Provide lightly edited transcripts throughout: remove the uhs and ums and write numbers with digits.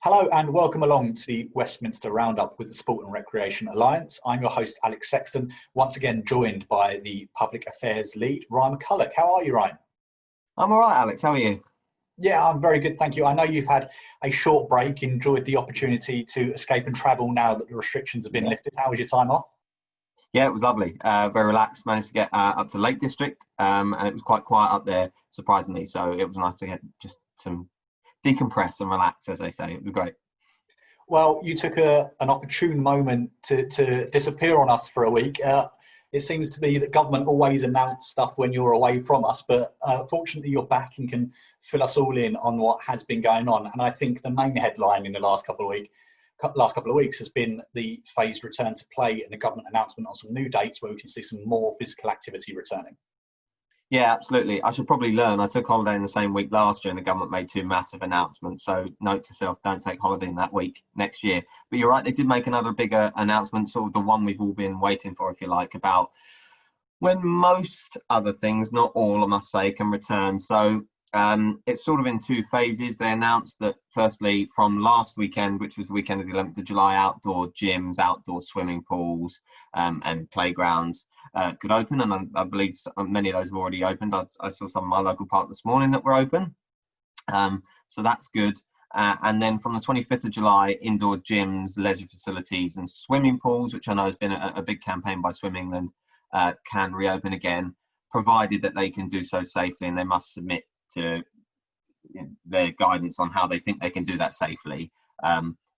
Hello and welcome along to the Westminster Roundup with the Sport and Recreation Alliance. I'm your host, Alex Sexton, once again joined by the Public Affairs Lead, Ryan McCulloch. How are you, Ryan? I'm all right, Alex. How are you? Yeah, I'm very good, thank you. I know you've had a short break, enjoyed the opportunity to escape and travel now that the restrictions have been lifted. How was your time off? Yeah, it was lovely. Very relaxed. Managed to get up to Lake District, and it was quite quiet up there, surprisingly. So it was nice to get just some decompress and relax, as they say. It was great. Well, you took an opportune moment to disappear on us for a week. It seems to be that government always announce stuff when you're away from us, but fortunately you're back and can fill us all in on what has been going on. And I think the main headline in the last couple of weeks has been the phased return to play and the government announcement on some new dates where we can see some more physical activity returning. Yeah, absolutely. I should probably learn. I took holiday in the same week last year and the government made two massive announcements. So note to self, don't take holiday in that week next year. But you're right, they did make another bigger announcement, sort of the one we've all been waiting for, if you like, about when most other things, not all, I must say, can return. So it's sort of in two phases. They announced that firstly from last weekend, which was the weekend of the 11th of July, outdoor gyms, outdoor swimming pools and playgrounds could open. And I believe many of those have already opened. I saw some of my local park this morning that were open. So that's good. And then from the 25th of July, indoor gyms, leisure facilities and swimming pools, which I know has been a big campaign by Swim England, can reopen again, provided that they can do so safely, and they must submit to their guidance on how they think they can do that safely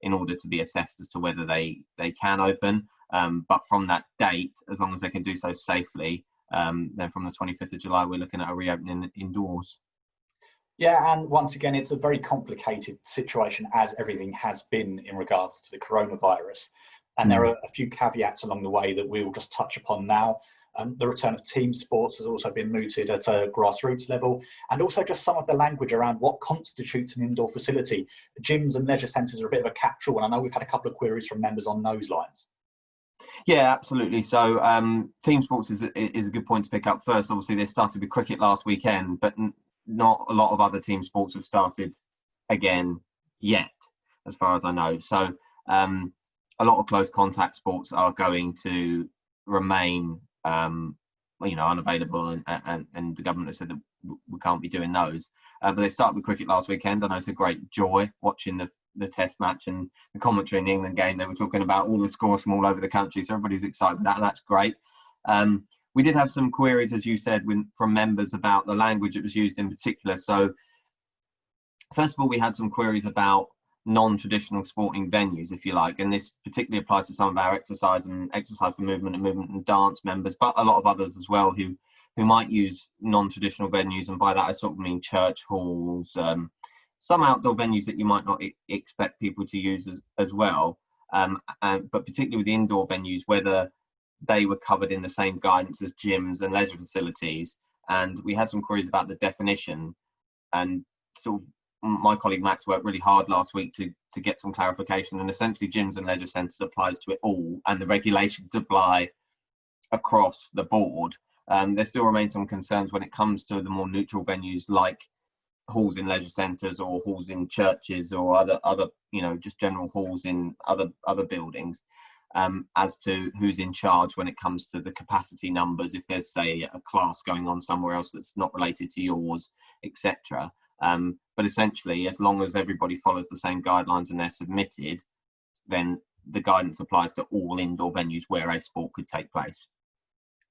in order to be assessed as to whether they can open. But from that date, as long as they can do so safely, then from the 25th of July, we're looking at a reopening indoors. Yeah, and once again, it's a very complicated situation, as everything has been in regards to the coronavirus. And there are a few caveats along the way that we will just touch upon now. The return of team sports has also been mooted at a grassroots level, and also just some of the language around what constitutes an indoor facility. The gyms and leisure centres are a bit of a catch-all, and I know we've had a couple of queries from members on those lines. Yeah, absolutely. So team sports is a good point to pick up. First, obviously, they started with cricket last weekend, but not a lot of other team sports have started again yet, as far as I know. So a lot of close contact sports are going to remain, unavailable, and the government has said that we can't be doing those. But they started with cricket last weekend. I know to great joy watching the Test match and the commentary in the England game. They were talking about all the scores from all over the country, so everybody's excited about that. That's great. We did have some queries, as you said, from members about the language that was used in particular. So first of all, we had some queries about non-traditional sporting venues, if you like, and this particularly applies to some of our exercise for movement and dance members, but a lot of others as well who might use non-traditional venues, and by that I sort of mean church halls, some outdoor venues that you might not expect people to use as well, but particularly with the indoor venues, whether they were covered in the same guidance as gyms and leisure facilities. And we had some queries about the definition, and sort of my colleague Max worked really hard last week to get some clarification, and essentially gyms and leisure centres applies to it all, and the regulations apply across the board. There still remain some concerns when it comes to the more neutral venues like halls in leisure centres or halls in churches or other just general halls in other buildings, as to who's in charge when it comes to the capacity numbers, if there's, say, a class going on somewhere else that's not related to yours, etc. But essentially, as long as everybody follows the same guidelines and they're submitted, then the guidance applies to all indoor venues where a sport could take place.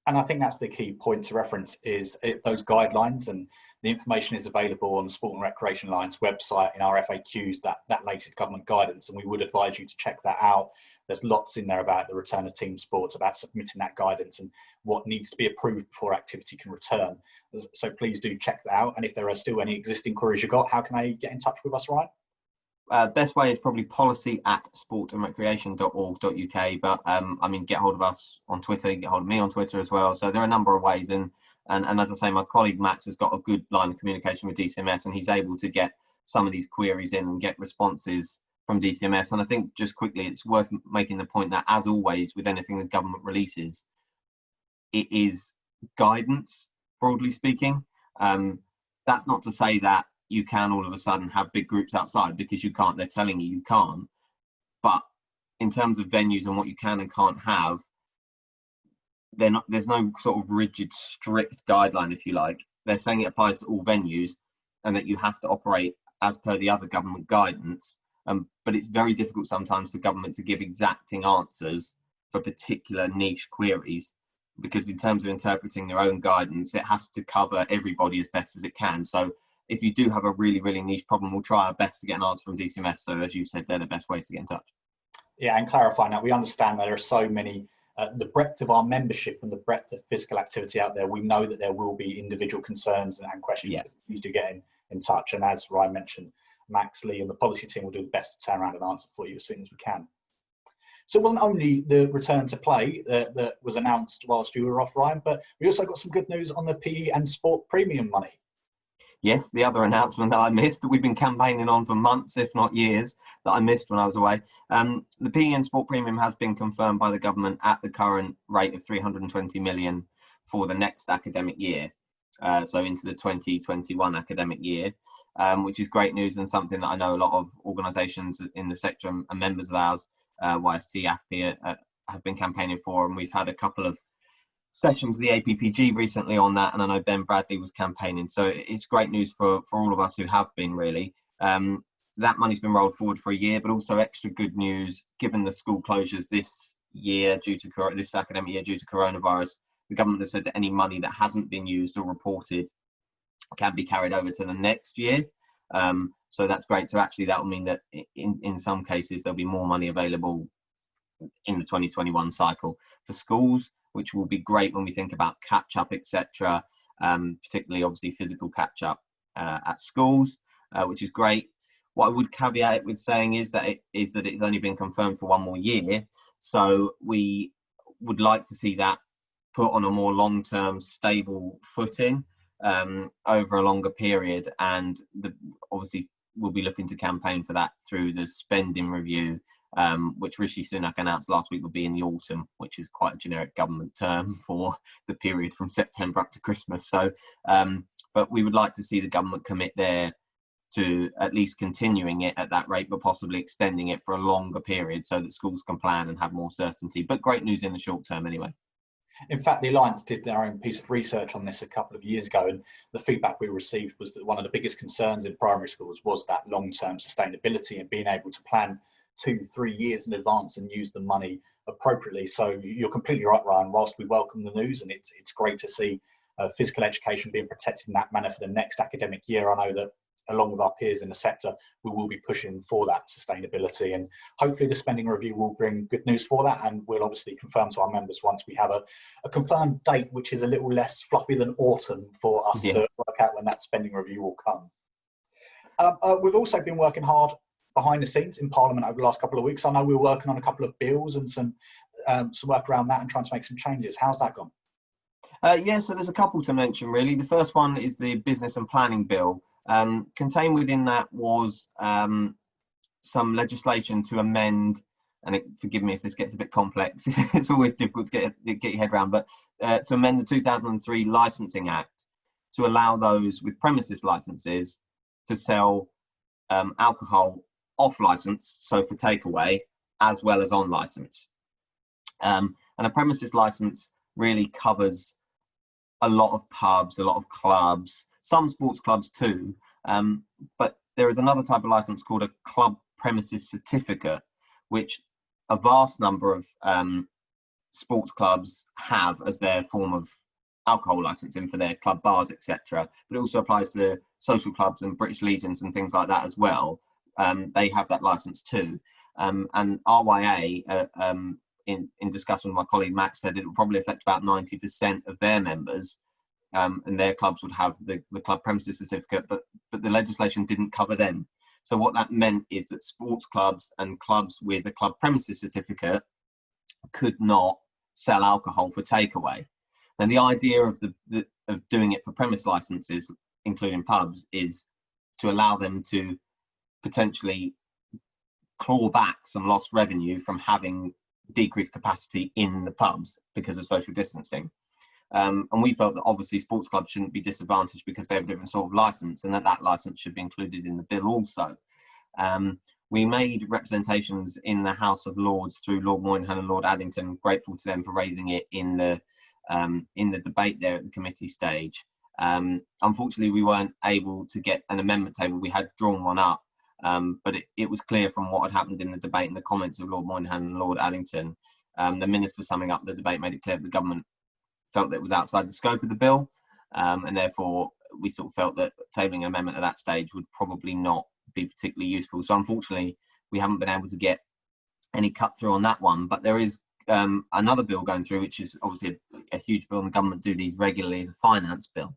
And I think that's the key point to reference is those guidelines, and the information is available on the Sport and Recreation Alliance website in our FAQs, that latest government guidance, and we would advise you to check that out. There's lots in there about the return of team sports, about submitting that guidance and what needs to be approved before activity can return. So please do check that out. And if there are still any existing queries you've got, how can they get in touch with us, Ryan? Best way is probably policy@sportandrecreation.org.uk, but get hold of us on Twitter, get hold of me on Twitter as well. So there are a number of ways, and as I say, my colleague Max has got a good line of communication with DCMS, and he's able to get some of these queries in and get responses from DCMS. And I think just quickly, it's worth making the point that, as always with anything the government releases, it is guidance, broadly speaking. That's not to say that you can all of a sudden have big groups outside because you can't. They're telling you can't. But in terms of venues and what you can and can't have, there's no sort of rigid, strict guideline, if you like. They're saying it applies to all venues and that you have to operate as per the other government guidance. But it's very difficult sometimes for government to give exacting answers for particular niche queries, because in terms of interpreting their own guidance, it has to cover everybody as best as it can. So if you do have a really, really niche problem, we'll try our best to get an answer from DCMS. So as you said, they're the best ways to get in touch. Yeah, and clarifying that, we understand that there are so many, the breadth of our membership and the breadth of physical activity out there, we know that there will be individual concerns and questions. Yeah. So please do get in touch. And as Ryan mentioned, Max, Lee and the policy team will do the best to turn around and answer for you as soon as we can. So it wasn't only the return to play that was announced whilst you were off, Ryan, but we also got some good news on the PE and sport premium money. Yes, the other announcement that I missed, that we've been campaigning on for months, if not years, that I missed when I was away. The PE and sport premium has been confirmed by the government at the current rate of 320 million for the next academic year. So into the 2021 academic year, which is great news and something that I know a lot of organisations in the sector and members of ours, YST, AFP, have been campaigning for, and we've had a couple of sessions of the APPG recently on that, and I know Ben Bradley was campaigning. So it's great news for all of us who have been, really. That money's been rolled forward for a year, but also extra good news, given the school closures this year this academic year due to coronavirus. The government has said that any money that hasn't been used or reported can be carried over to the next year. So that's great. So actually that will mean that in some cases there'll be more money available in the 2021 cycle for schools, which will be great when we think about catch up, etc. Particularly obviously physical catch up at schools, which is great. What I would caveat it with saying is that it's only been confirmed for one more year. So we would like to see that put on a more long-term stable footing over a longer period, and obviously we'll be looking to campaign for that through the spending review, which Rishi Sunak announced last week will be in the autumn, which is quite a generic government term for the period from September up to Christmas. So but we would like to see the government commit there to at least continuing it at that rate, but possibly extending it for a longer period so that schools can plan and have more certainty. But great news in the short term anyway. In fact, the Alliance did their own piece of research on this a couple of years ago, and the feedback we received was that one of the biggest concerns in primary schools was that long-term sustainability and being able to plan 2-3 years in advance and use the money appropriately. So you're completely right, Ryan. Whilst we welcome the news, and it's great to see physical education being protected in that manner for the next academic year, I know that along with our peers in the sector, we will be pushing for that sustainability, and hopefully the spending review will bring good news for that, and we'll obviously confirm to our members once we have a confirmed date which is a little less fluffy than autumn for us to work out when that spending review will come. We've also been working hard behind the scenes in Parliament over the last couple of weeks. I know we were working on a couple of bills and some work around that and trying to make some changes. How's that gone? So there's a couple to mention, really. The first one is the Business and Planning Bill. Contained within that was some legislation to amend, and forgive me if this gets a bit complex, it's always difficult to get your head around, but to amend the 2003 Licensing Act to allow those with premises licenses to sell alcohol off license, so for takeaway, as well as on license. And a premises license really covers a lot of pubs, a lot of clubs, some sports clubs too, but there is another type of license called a club premises certificate, which a vast number of sports clubs have as their form of alcohol licensing for their club bars, etc. But it also applies to social clubs and British Legions and things like that as well. They have that license too. And RYA, in discussion with my colleague Max, said it will probably affect about 90% of their members, and their clubs would have the club premises certificate, but the legislation didn't cover them. So what that meant is that sports clubs and clubs with a club premises certificate could not sell alcohol for takeaway. And the idea of doing it for premise licenses, including pubs, is to allow them to potentially claw back some lost revenue from having decreased capacity in the pubs because of social distancing. And we felt that obviously sports clubs shouldn't be disadvantaged because they have a different sort of licence, and that licence should be included in the bill also. We made representations in the House of Lords through Lord Moynihan and Lord Addington, grateful to them for raising it in the debate there at the committee stage. Unfortunately, we weren't able to get an amendment table. We had drawn one up, but it was clear from what had happened in the debate and the comments of Lord Moynihan and Lord Addington. The minister summing up the debate made it clear that the government felt that it was outside the scope of the bill, and therefore we sort of felt that tabling an amendment at that stage would probably not be particularly useful. So unfortunately, we haven't been able to get any cut through on that one. But there is another bill going through, which is obviously a huge bill, and the government do these regularly, is a finance bill.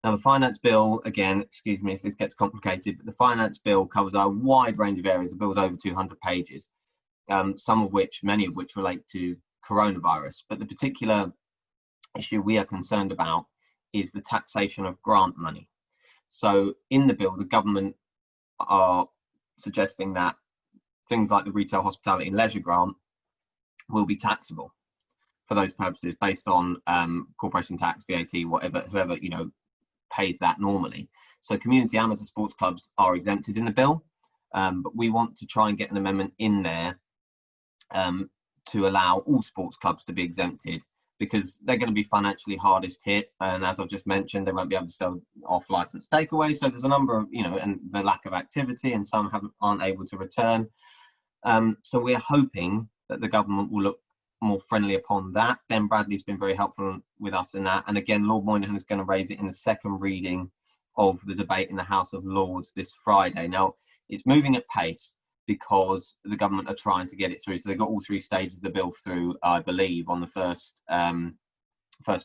Now, the finance bill, again, excuse me if this gets complicated, but the finance bill covers a wide range of areas. The bill's over 200 pages, many of which relate to coronavirus. But the particular issue we are concerned about is the taxation of grant money. So in the bill, the government are suggesting that things like the retail, hospitality and leisure grant will be taxable for those purposes based on corporation tax, VAT, whoever pays that normally. So community amateur sports clubs are exempted in the bill, but we want to try and get an amendment in there to allow all sports clubs to be exempted, because they're going to be financially hardest hit. And as I've just mentioned, they won't be able to sell off license takeaway. So there's a number of, and the lack of activity, and some aren't able to return. So we're hoping that the government will look more friendly upon that. Ben Bradley's been very helpful with us in that. And again, Lord Moynihan is going to raise it in the second reading of the debate in the House of Lords this Friday. Now, it's moving at pace because the government are trying to get it through. So they've got all three stages of the bill through, I believe, on the first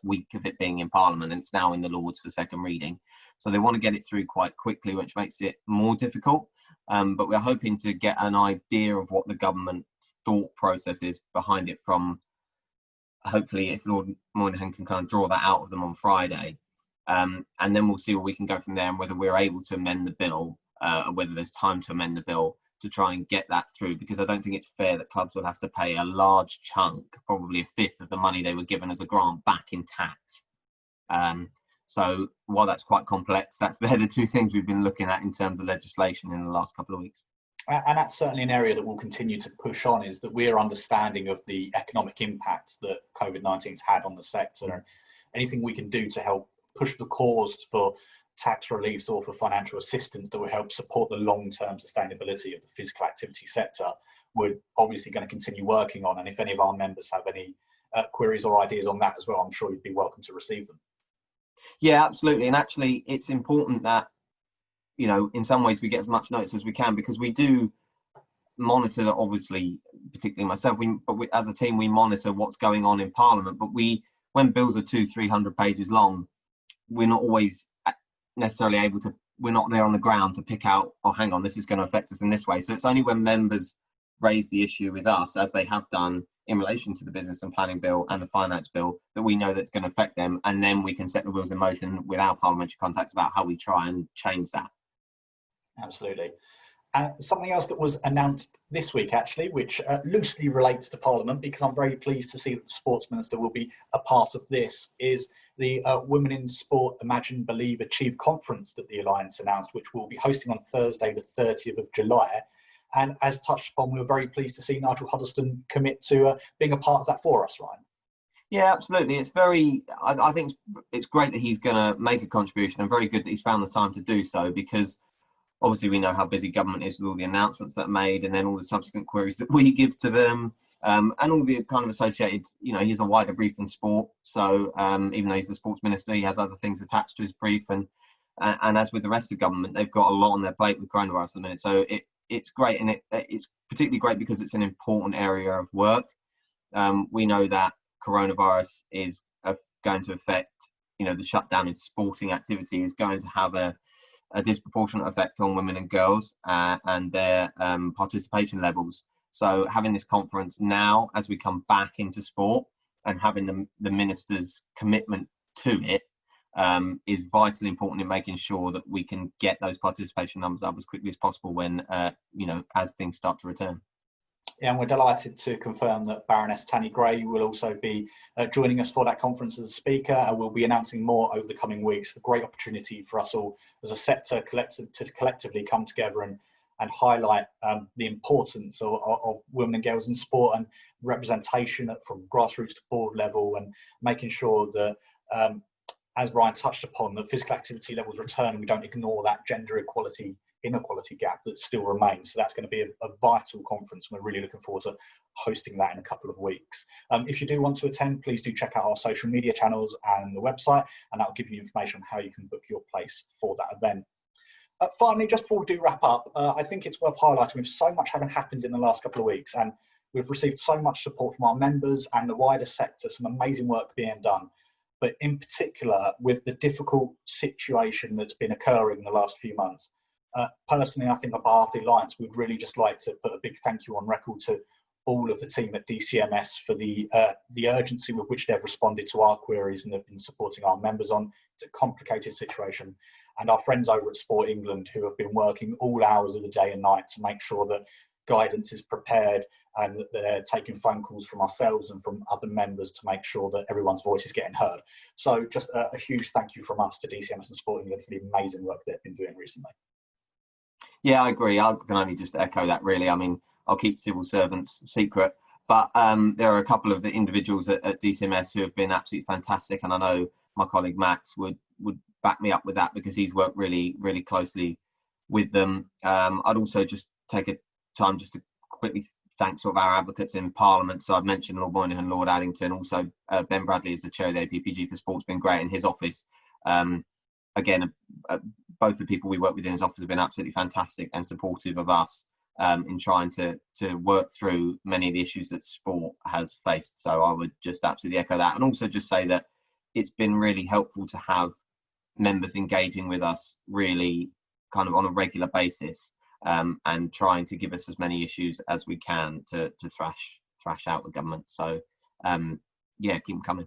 week of it being in Parliament, and it's now in the Lords for second reading. So they want to get it through quite quickly, which makes it more difficult. But we're hoping to get an idea of what the government's thought process is behind it from, hopefully, if Lord Moynihan can kind of draw that out of them on Friday. And then we'll see where we can go from there, and whether we're able to amend the bill, or whether there's time to amend the bill to try and get that through, because I don't think it's fair that clubs will have to pay a large chunk, probably a fifth of the money they were given as a grant, back in tax. So while that's quite complex, they're the two things we've been looking at in terms of legislation in the last couple of weeks. And that's certainly an area that we'll continue to push on, is that we're understanding of the economic impacts that COVID-19's had on the sector, and anything we can do to help push the cause for tax reliefs or for financial assistance that will help support the long-term sustainability of the physical activity sector, we're obviously going to continue working on. And if any of our members have any queries or ideas on that as well, I'm sure you'd be welcome to receive them. Yeah, absolutely. And actually, it's important that, in some ways we get as much notice as we can, because we do monitor that, obviously, particularly myself, as a team, we monitor what's going on in Parliament. But when bills are 200-300 pages long, we're not always necessarily able to, we're not there on the ground to pick out, oh, hang on, this is going to affect us in this way. So it's only when members raise the issue with us, as they have done in relation to the business and planning bill and the finance bill, that we know that's going to affect them, and then we can set the wheels in motion with our parliamentary contacts about how we try and change that. Absolutely. Something else that was announced this week, actually, which loosely relates to Parliament, because I'm very pleased to see that the Sports Minister will be a part of this, is the Women in Sport Imagine, Believe, Achieve conference that the Alliance announced, which we'll be hosting on Thursday, the 30th of July. And as touched upon, we were very pleased to see Nigel Huddleston commit to being a part of that for us, Ryan. Yeah, absolutely. It's I think it's great that he's going to make a contribution, and very good that he's found the time to do so, because obviously we know how busy government is with all the announcements that are made, and then all the subsequent queries that we give to them, and all the kind of associated, he has a wider brief than sport. So even though he's the sports minister, he has other things attached to his brief. And as with the rest of government, they've got a lot on their plate with coronavirus at the minute. So it's great, and it's particularly great because it's an important area of work. We know that coronavirus is going to affect, the shutdown in sporting activity is going to have a disproportionate effect on women and girls and their participation levels. So having this conference now, as we come back into sport, and having the minister's commitment to it is vitally important in making sure that we can get those participation numbers up as quickly as possible when, as things start to return. And we're delighted to confirm that Baroness Tanny Gray will also be joining us for that conference as a speaker, and we'll be announcing more over the coming weeks. A great opportunity for us all as a sector to collectively come together and highlight the importance of women and girls in sport and representation from grassroots to board level, and making sure that, as Ryan touched upon, that physical activity levels return and we don't ignore that gender inequality gap that still remains. So that's going to be a vital conference. We're really looking forward to hosting that in a couple of weeks. If you do want to attend, please do check out our social media channels and the website, and that will give you information on how you can book your place for that event. Finally, just before we do wrap up, I think it's worth highlighting with so much having happened in the last couple of weeks, and we've received so much support from our members and the wider sector, some amazing work being done. But in particular, with the difficult situation that's been occurring in the last few months, personally, I think on behalf of the Alliance, we'd really just like to put a big thank you on record to all of the team at DCMS for the urgency with which they've responded to our queries and have been supporting our members on. It's a complicated situation. And our friends over at Sport England, who have been working all hours of the day and night to make sure that guidance is prepared and that they're taking phone calls from ourselves and from other members to make sure that everyone's voice is getting heard. So just a huge thank you from us to DCMS and Sport England for the amazing work they've been doing recently. Yeah, I agree. I can only just echo that, really. I mean, I'll keep civil servants secret, but there are a couple of the individuals at DCMS who have been absolutely fantastic, and I know my colleague Max would back me up with that because he's worked really, really closely with them. I'd also just take a time just to quickly thank sort of our advocates in Parliament. So I've mentioned Lord Moynihan, Lord Addington, also Ben Bradley is the chair of the APPG for Sport's been great in his office. Again, both the people we work with in his office have been absolutely fantastic and supportive of us in trying to work through many of the issues that sport has faced. So I would just absolutely echo that, and also just say that it's been really helpful to have members engaging with us really kind of on a regular basis, and trying to give us as many issues as we can to thrash out the government. So yeah, keep them coming.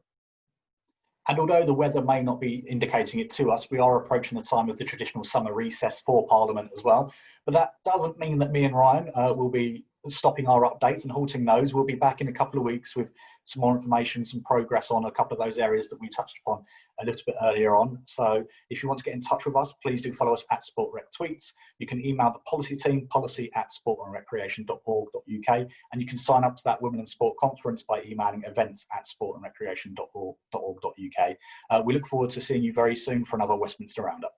And although the weather may not be indicating it to us, we are approaching the time of the traditional summer recess for Parliament as well. But that doesn't mean that me and Ryan will be stopping our updates and halting those. We'll be back in a couple of weeks with some more information, some progress on a couple of those areas that we touched upon a little bit earlier on. So if you want to get in touch with us, please do follow us at SportRecTweets. You can email the policy team, policy@sportandrecreation.org.uk, and you can sign up to that Women in Sport conference by emailing events@sportandrecreation.org.uk. We look forward to seeing you very soon for another Westminster Roundup.